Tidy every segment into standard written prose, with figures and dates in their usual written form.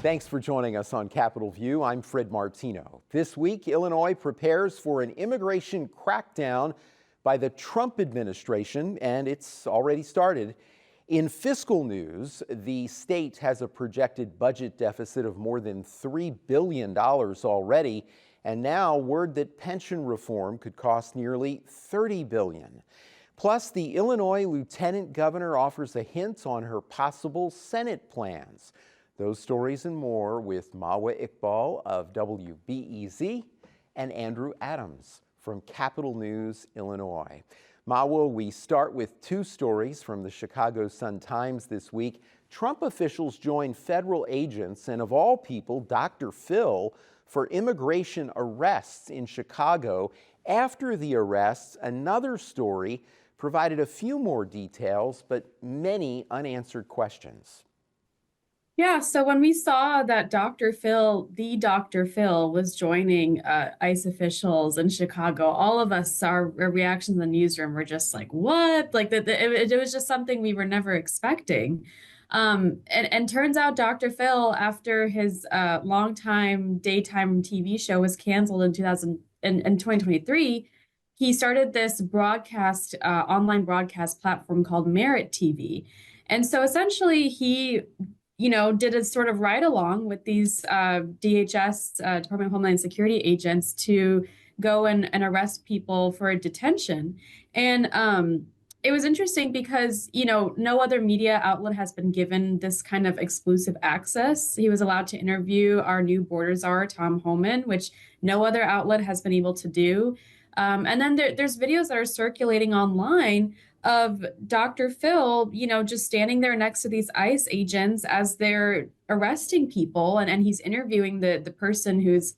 Thanks for joining us on Capitol View. I'm Fred Martino. This week, Illinois prepares for an immigration crackdown by the Trump administration, and it's already started. In fiscal news, the state has a projected budget deficit of more than $3 billion already, and now word that pension reform could cost nearly $30 billion. Plus, the Illinois lieutenant governor offers a hint on her possible Senate plans. Those stories and more with Mawa Iqbal of WBEZ and Andrew Adams from Capital News, Illinois. Mawa, we start with two stories from the Chicago Sun-Times this week. Trump officials join federal agents and, of all people, Dr. Phil, for immigration arrests in Chicago. After the arrests, another story provided a few more details, but many unanswered questions. Yeah, so when we saw that Dr. Phil was joining ICE officials in Chicago, all of us, our reactions in the newsroom were just like, what? Like it was just something we were never expecting. And turns out Dr. Phil, after his longtime daytime TV show was canceled in 2023, he started this broadcast, online broadcast platform called Merit TV. And so essentially he did a sort of ride along with these DHS, Department of Homeland Security agents to go and arrest people for detention. And it was interesting because, no other media outlet has been given this kind of exclusive access. He was allowed to interview our new border czar, Tom Homan, which no other outlet has been able to do. And then there's videos that are circulating online of Dr. Phil, just standing there next to these ICE agents as they're arresting people, and he's interviewing the person who's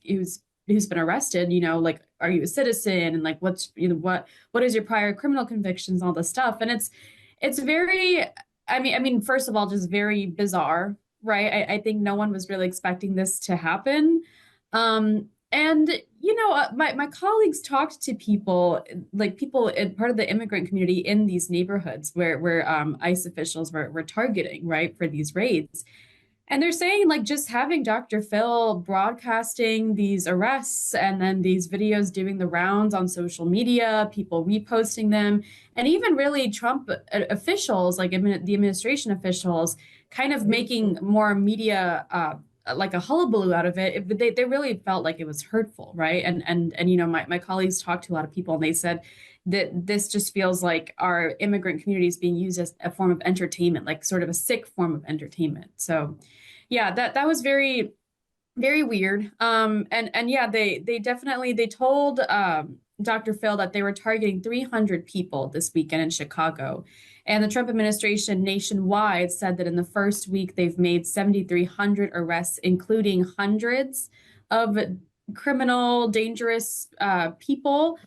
been arrested. Like, are you a citizen? And like, what is your prior criminal convictions? All this stuff, and it's very, I mean, first of all, just very bizarre, right? I think no one was really expecting this to happen. And, my colleagues talked to people, like people in part of the immigrant community in these neighborhoods where ICE officials were targeting, right, for these raids. And they're saying, like, just having Dr. Phil broadcasting these arrests and then these videos doing the rounds on social media, people reposting them, and even really Trump officials, like the administration officials, kind of making more media like a hullabaloo out of it. They really felt like it was hurtful, right? And my colleagues talked to a lot of people, and they said that this just feels like our immigrant community is being used as a form of entertainment, like sort of a sick form of entertainment. So, yeah, that was very, very weird. And yeah, they definitely told Dr. Phil that they were targeting 300 people this weekend in Chicago. And the Trump administration nationwide said that in the first week, they've made 7,300 arrests, including hundreds of criminal, dangerous people.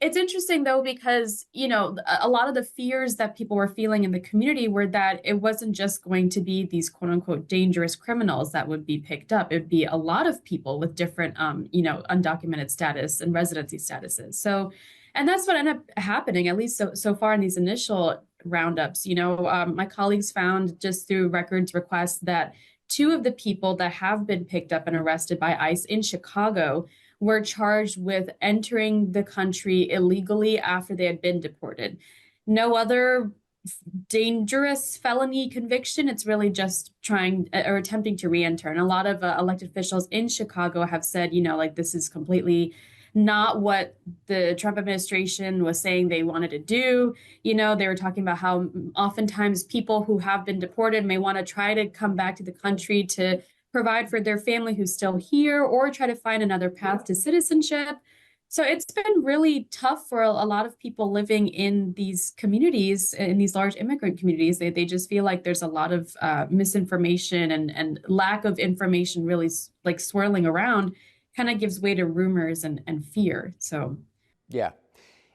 It's interesting, though, because, a lot of the fears that people were feeling in the community were that it wasn't just going to be these quote unquote dangerous criminals that would be picked up. It would be a lot of people with different, undocumented status and residency statuses. So, and that's what ended up happening, at least so far in these initial roundups. My colleagues found just through records requests that 2 of the people that have been picked up and arrested by ICE in Chicago were charged with entering the country illegally after they had been deported. No other dangerous felony conviction. It's really just trying or attempting to re-enter. And a lot of elected officials in Chicago have said, like, this is completely not what the Trump administration was saying they wanted to do. They were talking about how oftentimes people who have been deported may want to try to come back to the country to provide for their family who's still here or try to find another path to citizenship. So it's been really tough for a lot of people living in these communities, in these large immigrant communities. They just feel like there's a lot of misinformation and lack of information really like swirling around, kind of gives way to rumors and fear. So, yeah.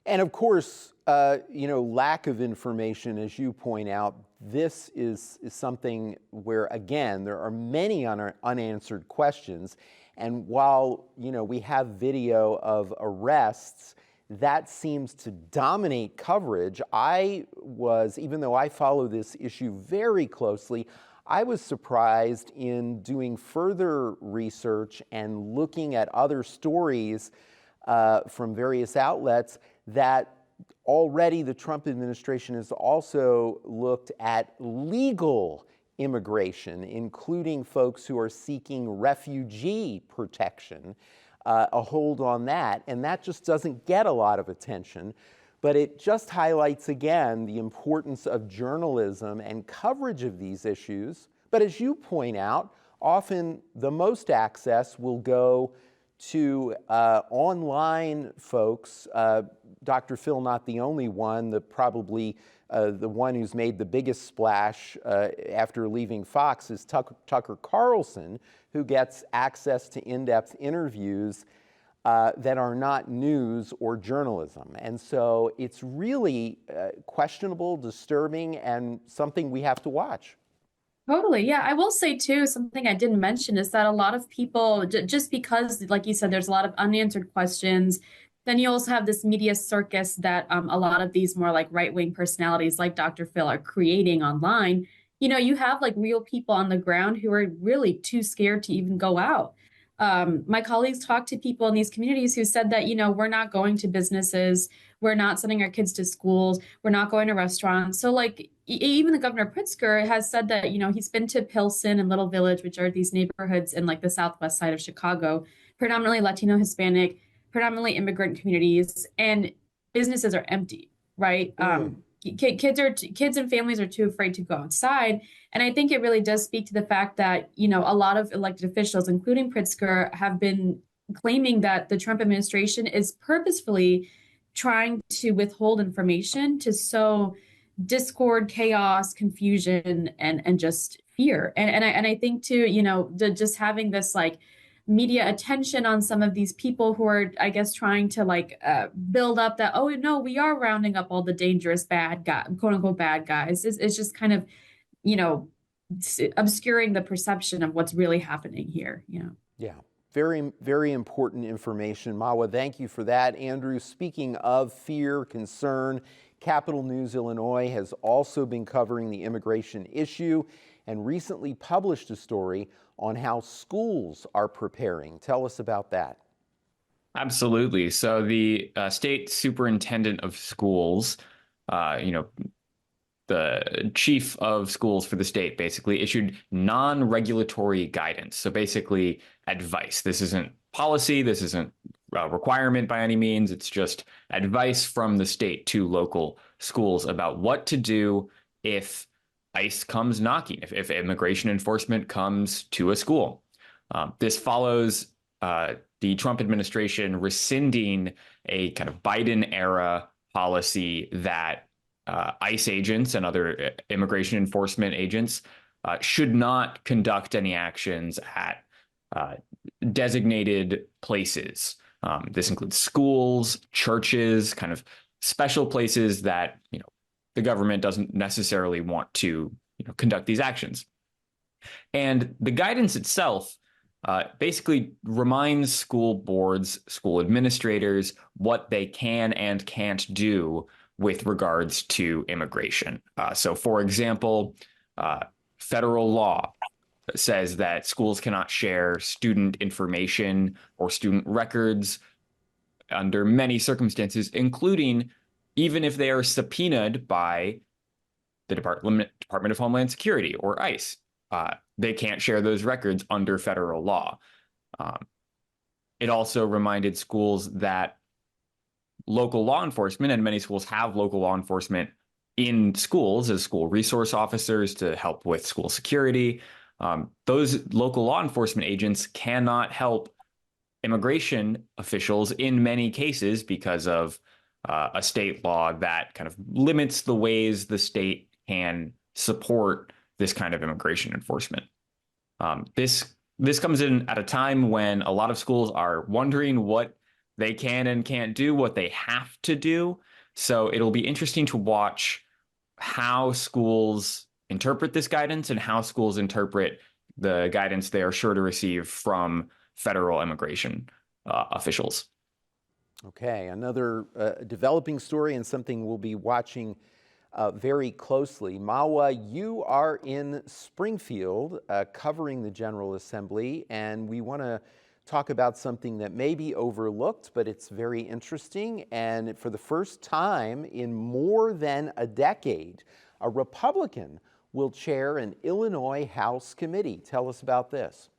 And of course, lack of information, as you point out, this is something where, again, there are many unanswered questions. And while, we have video of arrests, that seems to dominate coverage. Even though I follow this issue very closely, I was surprised in doing further research and looking at other stories from various outlets that already the Trump administration has also looked at legal immigration, including folks who are seeking refugee protection, a hold on that. And that just doesn't get a lot of attention. But it just highlights again the importance of journalism and coverage of these issues. But as you point out, often the most access will go to online folks. Dr. Phil, not the only one, probably the one who's made the biggest splash after leaving Fox is Tucker Carlson, who gets access to in-depth interviews that are not news or journalism. And so it's really questionable, disturbing, and something we have to watch. Totally. Yeah. I will say too, something I didn't mention is that a lot of people, just because, like you said, there's a lot of unanswered questions, then you also have this media circus that a lot of these more like right-wing personalities like Dr. Phil are creating online. You know, you have like real people on the ground who are really too scared to even go out. My colleagues talked to people in these communities who said that, you know, we're not going to businesses, we're not sending our kids to schools, we're not going to restaurants. So like even the governor Pritzker has said that, you know, he's been to Pilsen and Little Village, which are these neighborhoods in like the southwest side of Chicago, predominantly Latino, Hispanic, predominantly immigrant communities, and businesses are empty, right? Kids and families are too afraid to go outside. And I think it really does speak to the fact that, you know, a lot of elected officials, including Pritzker, have been claiming that the Trump administration is purposefully trying to withhold information to sow discord, chaos, confusion, and just fear. And I think too, you know, just having this like media attention on some of these people who are, I guess, trying to like build up that, oh no, we are rounding up all the dangerous bad guys, quote unquote bad guys. It's just kind of, you know, obscuring the perception of what's really happening here. You know. Yeah. Very, very important information. Mawa, thank you for that. Andrew, speaking of fear, concern, Capital News Illinois has also been covering the immigration issue and recently published a story on how schools are preparing. Tell us about that. Absolutely. So the state superintendent of schools, the chief of schools for the state, basically issued non-regulatory guidance. So basically advice. This isn't policy. This isn't a requirement by any means. It's just advice from the state to local schools about what to do if ICE comes knocking, if immigration enforcement comes to a school. This follows the Trump administration rescinding a kind of Biden-era policy that ICE agents and other immigration enforcement agents should not conduct any actions at designated places. This includes schools, churches, kind of special places that, you know, the government doesn't necessarily want to, you know, conduct these actions. And the guidance itself basically reminds school boards, school administrators, what they can and can't do with regards to immigration. So, for example, federal law says that schools cannot share student information or student records under many circumstances, including even if they are subpoenaed by the Department of Homeland Security or ICE. They can't share those records under federal law. It also reminded schools that local law enforcement, and many schools have local law enforcement in schools as school resource officers to help with school security. Those local law enforcement agents cannot help immigration officials in many cases because of a state law that kind of limits the ways the state can support this kind of immigration enforcement. This comes in at a time when a lot of schools are wondering what they can and can't do, what they have to do. So it'll be interesting to watch how schools interpret this guidance and how schools interpret the guidance they are sure to receive from federal immigration officials. Okay, another developing story and something we'll be watching very closely. Mawa, you are in Springfield covering the General Assembly, and we want to talk about something that may be overlooked, but it's very interesting. And for the first time in more than a decade, a Republican will chair an Illinois House committee. Tell us about this.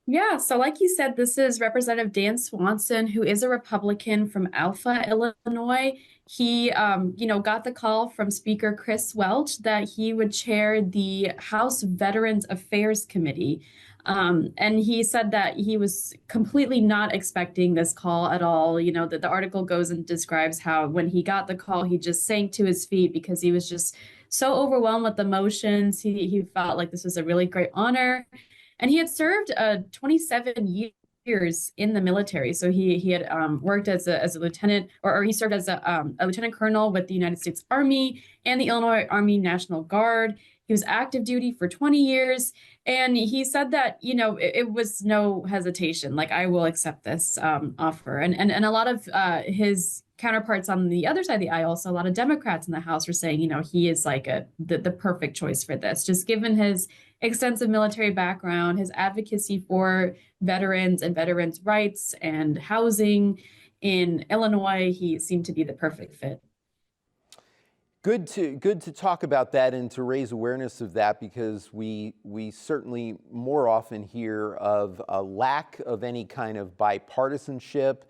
Yeah, so like you said, this is Representative Dan Swanson, who is a Republican from Alpha, Illinois. He, got the call from Speaker Chris Welch that he would chair the House Veterans Affairs Committee. And he said that he was completely not expecting this call at all. You know, that the article goes and describes how when he got the call, he just sank to his feet because he was just so overwhelmed with emotions. He felt like this was a really great honor. And he had served 27 years in the military. So he had worked as a lieutenant, or he served as a lieutenant colonel with the United States Army and the Illinois Army National Guard. He was active duty for 20 years. And he said that, it was no hesitation, like, I will accept this offer. And a lot of his counterparts on the other side of the aisle, so a lot of Democrats in the House were saying, he is like the perfect choice for this, just given his extensive military background, his advocacy for veterans and veterans' rights and housing in Illinois. He seemed to be the perfect fit. Good to talk about that and to raise awareness of that, because we certainly more often hear of a lack of any kind of bipartisanship.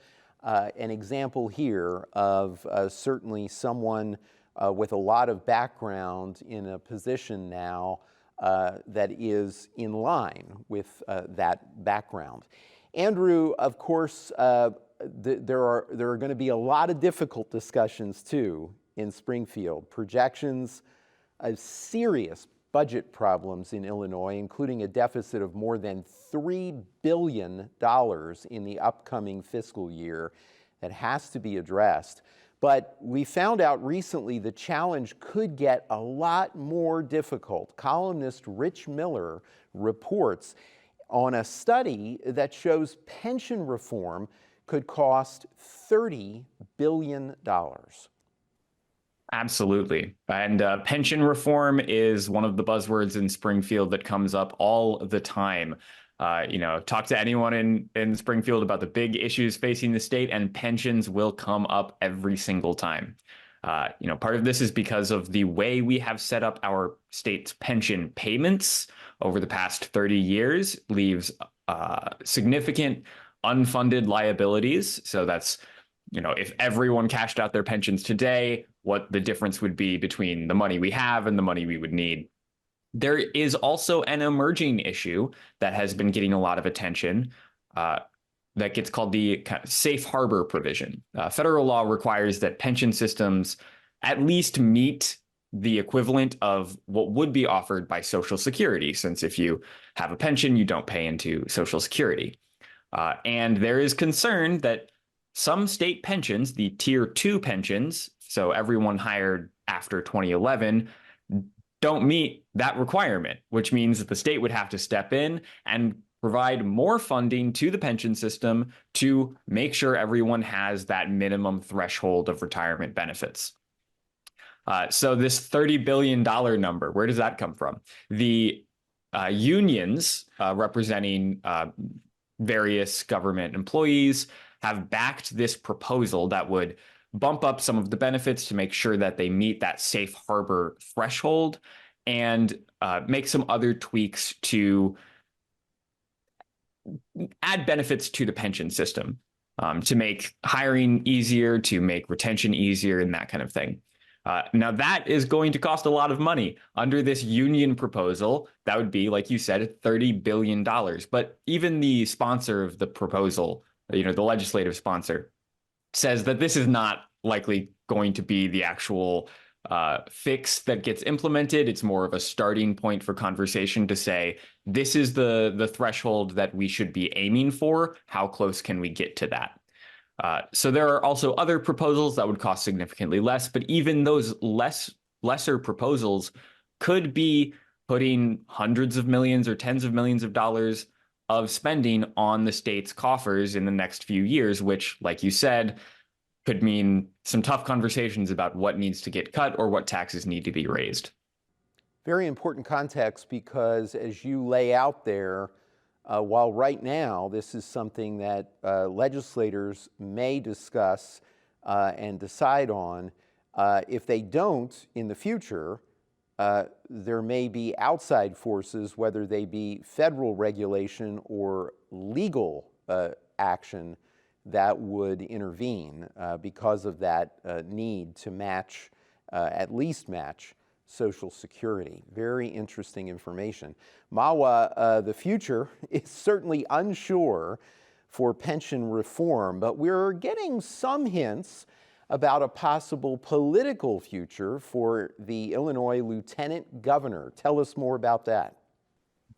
An example here of certainly someone with a lot of background in a position now that is in line with that background. Andrew, of course, there are going to be a lot of difficult discussions too in Springfield. Projections of serious budget problems in Illinois, including a deficit of more than $3 billion in the upcoming fiscal year that has to be addressed. But we found out recently the challenge could get a lot more difficult. Columnist Rich Miller reports on a study that shows pension reform could cost $30 billion. Absolutely. And pension reform is one of the buzzwords in Springfield that comes up all the time. Talk to anyone in Springfield about the big issues facing the state, and pensions will come up every single time. Part of this is because of the way we have set up our state's pension payments over the past 30 years leaves significant unfunded liabilities. So that's, if everyone cashed out their pensions today, what the difference would be between the money we have and the money we would need. There is also an emerging issue that has been getting a lot of attention that gets called the safe harbor provision. Federal law requires that pension systems at least meet the equivalent of what would be offered by Social Security, since if you have a pension, you don't pay into Social Security. And there is concern that some state pensions, the Tier 2 pensions, so everyone hired after 2011, don't meet that requirement, which means that the state would have to step in and provide more funding to the pension system to make sure everyone has that minimum threshold of retirement benefits. So this $30 billion number, where does that come from? The unions representing various government employees have backed this proposal that would bump up some of the benefits to make sure that they meet that safe harbor threshold, and make some other tweaks to add benefits to the pension system, to make hiring easier, to make retention easier, and that kind of thing. Now, that is going to cost a lot of money. Under this union proposal, that would be, like you said, $30 billion. But even the sponsor of the proposal, the legislative sponsor, says that this is not likely going to be the actual fix that gets implemented. It's more of a starting point for conversation to say, this is the threshold that we should be aiming for. How close can we get to that? So there are also other proposals that would cost significantly less, but even those lesser proposals could be putting hundreds of millions or tens of millions of dollars of spending on the state's coffers in the next few years, which, like you said, could mean some tough conversations about what needs to get cut or what taxes need to be raised. Very important context, because as you lay out there, while right now this is something that legislators may discuss and decide on, if they don't in the future, there may be outside forces, whether they be federal regulation or legal action, that would intervene because of that need to match, at least match, Social Security. Very interesting information. Mawa, the future is certainly unsure for pension reform, but we're getting some hints about a possible political future for the Illinois Lieutenant Governor. Tell us more about that.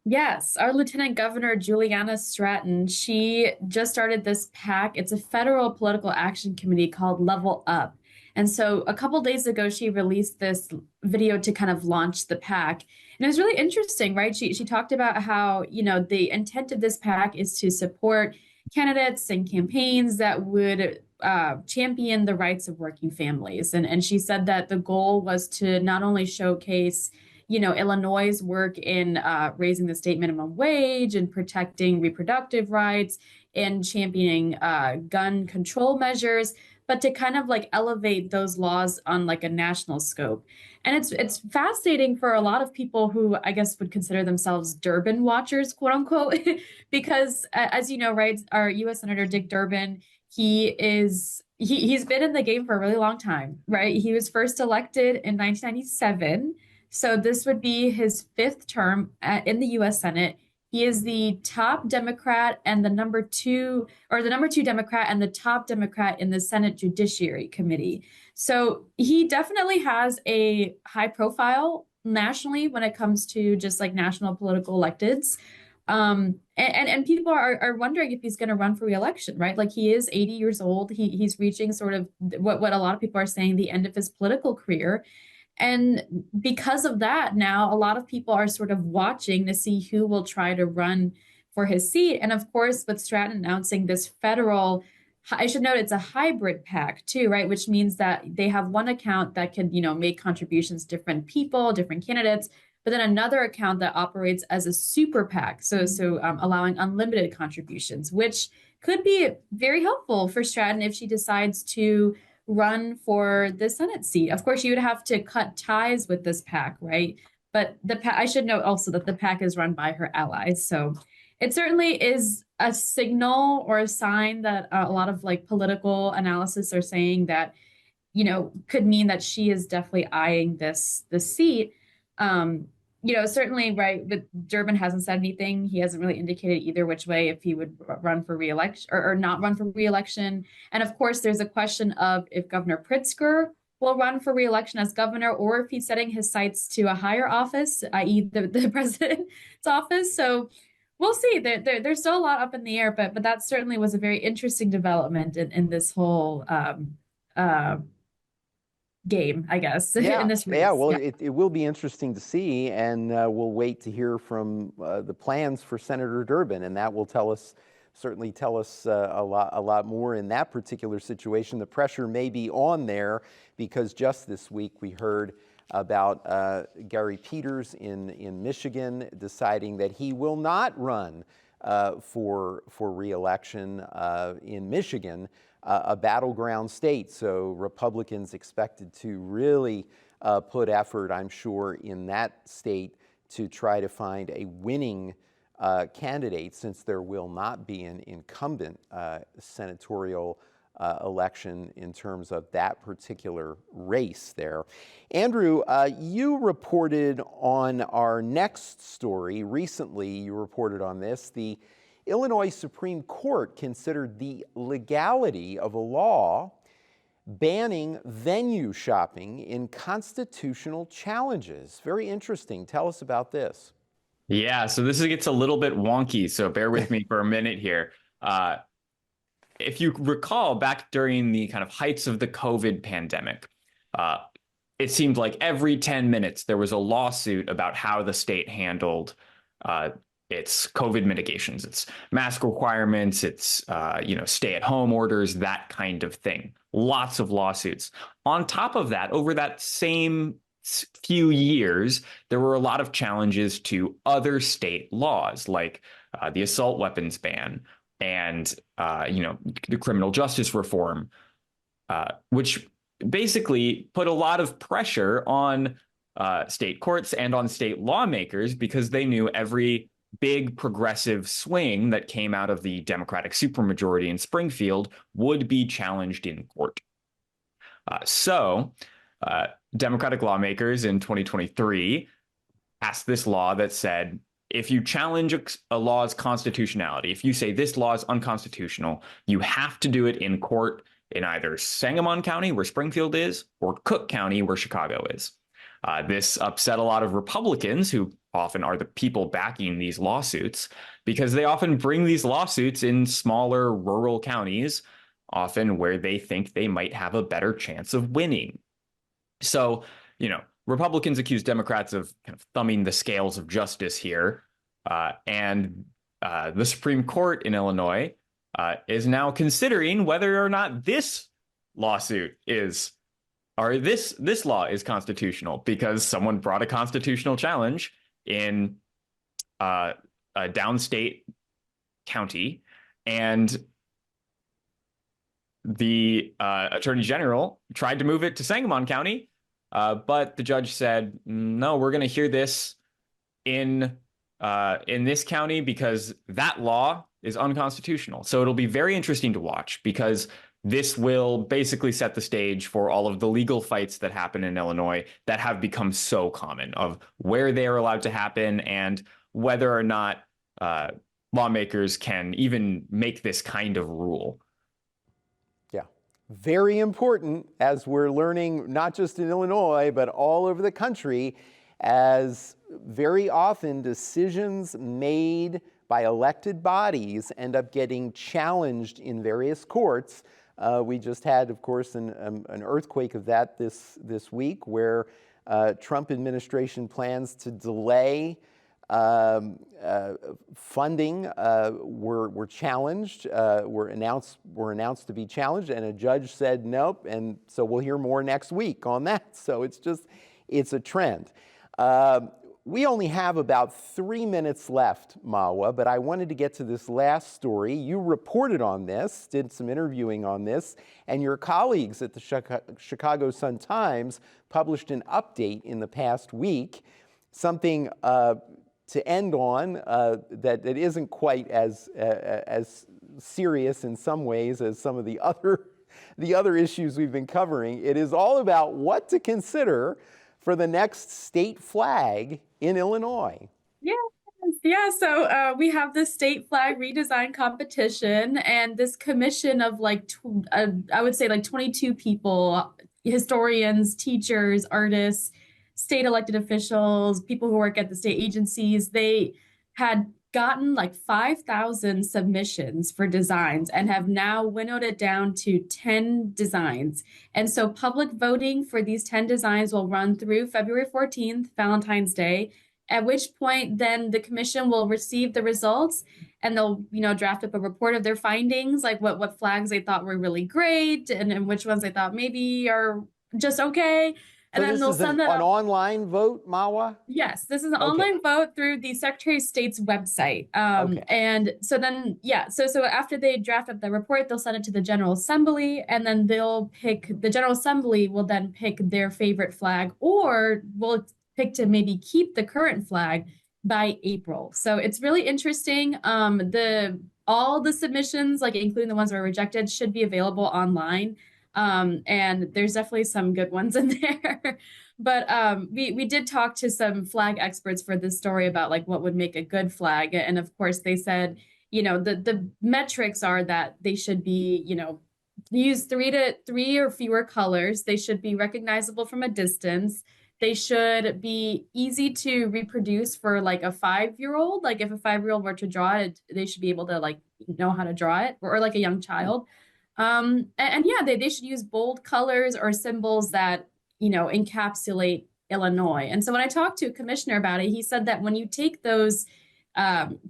Yes, our Lieutenant Governor, Juliana Stratton, she just started this PAC. It's a federal political action committee called Level Up. And so a couple days ago, she released this video to kind of launch the PAC. And it was really interesting, right? She talked about how, the intent of this PAC is to support candidates and campaigns that would champion the rights of working families. And she said that the goal was to not only showcase Illinois' work in raising the state minimum wage and protecting reproductive rights and championing gun control measures, but to kind of like elevate those laws on like a national scope. And it's fascinating for a lot of people who I guess would consider themselves Durbin watchers, quote unquote, because as you know, right, our U.S. Senator Dick Durbin, he's been in the game for a really long time, right? He was first elected in 1997. So this would be his fifth term in the U.S. Senate. He is the top Democrat and the number two Democrat and the top Democrat in the Senate Judiciary Committee. So he definitely has a high profile nationally when it comes to just like national political electeds. And people are wondering if he's going to run for re-election, right? Like he is 80 years old. He's reaching sort of what a lot of people are saying, the end of his political career. And because of that, now a lot of people are sort of watching to see who will try to run for his seat. And of course, with Stratton announcing this federal, I should note it's a hybrid PAC too, right? Which means that they have one account that can, make contributions to different people, different candidates, but then another account that operates as a super PAC. So allowing unlimited contributions, which could be very helpful for Stratton if she decides to run for the Senate seat. Of course, you would have to cut ties with this PAC, right? But I should note also that the PAC is run by her allies. So it certainly is a signal or a sign that a lot of like political analysis are saying that, could mean that she is definitely eyeing this seat. Certainly, right, but Durbin hasn't said anything. He hasn't really indicated either which way if he would run for re-election or not run for re-election. And of course, there's a question of if Governor Pritzker will run for re-election as governor or if he's setting his sights to a higher office, i.e. the president's office. So we'll see. There's still a lot up in the air, but that certainly was a very interesting development in this whole game, I guess. Yeah, in this race. Well, it will be interesting to see, and we'll wait to hear from the plans for Senator Durbin, and that will certainly tell us a lot more in that particular situation. The pressure may be on there because just this week we heard about Gary Peters in Michigan deciding that he will not run for re-election in Michigan, a battleground state. So Republicans expected to really put effort, I'm sure, in that state to try to find a winning candidate, since there will not be an incumbent senatorial election in terms of that particular race there. Andrew, you reported on our next story recently. You reported on this. The Illinois Supreme Court considered the legality of a law banning venue shopping in constitutional challenges. Very interesting. Tell us about this. Yeah, so this gets a little bit wonky, so bear with me for a minute here. If you recall, back during the kind of heights of the COVID pandemic, it seemed like every 10 minutes there was a lawsuit about how the state handled It's COVID mitigations, it's mask requirements, it's stay-at-home orders, that kind of thing. Lots of lawsuits. On top of that, over that same few years, there were a lot of challenges to other state laws, like the assault weapons ban and the criminal justice reform, which basically put a lot of pressure on state courts and on state lawmakers, because they knew every big progressive swing that came out of the Democratic supermajority in Springfield would be challenged in court. So Democratic lawmakers in 2023 passed this law that said, if you challenge a law's constitutionality, if you say this law is unconstitutional, you have to do it in court in either Sangamon County, where Springfield is, or Cook County, where Chicago is. This upset a lot of Republicans, who often are the people backing these lawsuits, because they often bring these lawsuits in smaller rural counties, often where they think they might have a better chance of winning. So, Republicans accuse Democrats of kind of thumbing the scales of justice here. And the Supreme Court in Illinois is now considering whether or not this lawsuit is, or this law is constitutional, because someone brought a constitutional challenge in a downstate county, and the Attorney General tried to move it to Sangamon County, but the judge said, no, we're going to hear this in this county because that law is unconstitutional. So it'll be very interesting to watch, because this will basically set the stage for all of the legal fights that happen in Illinois that have become so common, of where they are allowed to happen and whether or not lawmakers can even make this kind of rule. Yeah, very important, as we're learning, not just in Illinois, but all over the country, as very often decisions made by elected bodies end up getting challenged in various courts. We just had, of course, an earthquake of that this week, where Trump administration plans to delay funding were challenged, were announced to be challenged, and a judge said nope, and so we'll hear more next week on that. So it's a trend. We only have about 3 minutes left, Mawa, but I wanted to get to this last story. You reported on this, did some interviewing on this, and your colleagues at the Chicago Sun-Times published an update in the past week, something to end on that isn't quite as serious in some ways as some of the other issues we've been covering. It is all about what to consider for the next state flag in Illinois. Yeah. So we have the state flag redesign competition, and this commission of I would say 22 people, historians, teachers, artists, state elected officials, people who work at the state agencies. They had gotten 5,000 submissions for designs and have now winnowed it down to 10 designs. And so public voting for these 10 designs will run through February 14th, Valentine's Day, at which point then the commission will receive the results, and they'll, draft up a report of their findings, like what flags they thought were really great and which ones they thought maybe are just okay. And so then they'll send an online vote, Mawa? Yes, this is an online vote through the Secretary of State's website. And so then, so after they draft up the report, they'll send it to the General Assembly, and then the General Assembly will then pick their favorite flag, or will pick to maybe keep the current flag by April. So it's really interesting. All the submissions, including the ones that were rejected, should be available online. And there's definitely some good ones in there. But we did talk to some flag experts for this story about what would make a good flag. And of course, they said, the metrics are that they should be, use three or fewer colors. They should be recognizable from a distance. They should be easy to reproduce for a 5-year-old. If a 5-year-old were to draw it, they should be able to know how to draw it, or a young child. They should use bold colors or symbols that, encapsulate Illinois. And so when I talked to a commissioner about it, he said that when you take those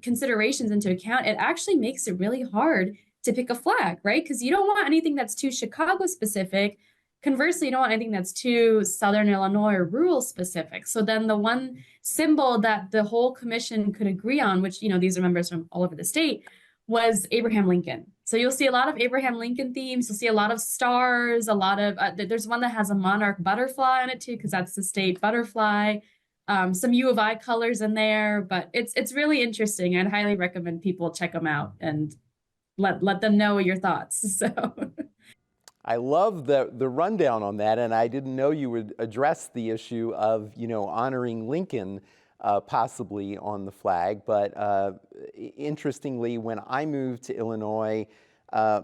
considerations into account, it actually makes it really hard to pick a flag, right? Because you don't want anything that's too Chicago specific. Conversely, you don't want anything that's too Southern Illinois or rural specific. So then the one symbol that the whole commission could agree on, which, these are members from all over the state, was Abraham Lincoln. So you'll see a lot of Abraham Lincoln themes. You'll see a lot of stars, a lot of, there's one that has a monarch butterfly on it too, because that's the state butterfly. Some U of I colors in there, but it's really interesting. I'd highly recommend people check them out and let them know your thoughts. So I love the rundown on that, and I didn't know you would address the issue of honoring Lincoln possibly on the flag. But interestingly, when I moved to Illinois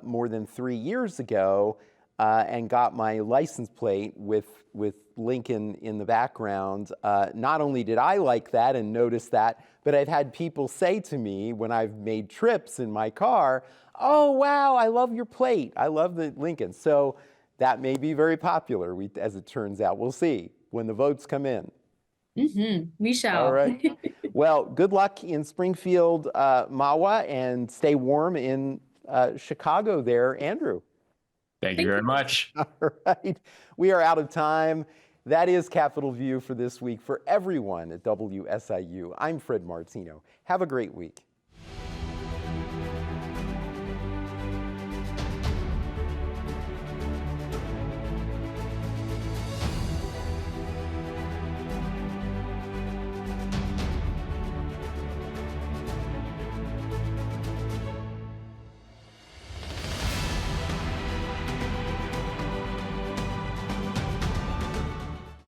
more than 3 years ago and got my license plate with Lincoln in the background, not only did I like that and notice that, but I've had people say to me when I've made trips in my car, "Oh, wow, I love your plate. I love the Lincoln." So that may be very popular, as it turns out. We'll see when the votes come in. We shall. All right. Well, good luck in Springfield, Mahwah, and stay warm in Chicago there, Andrew. Thank you very much. All right. We are out of time. That is Capitol View for this week. For everyone at WSIU, I'm Fred Martino. Have a great week.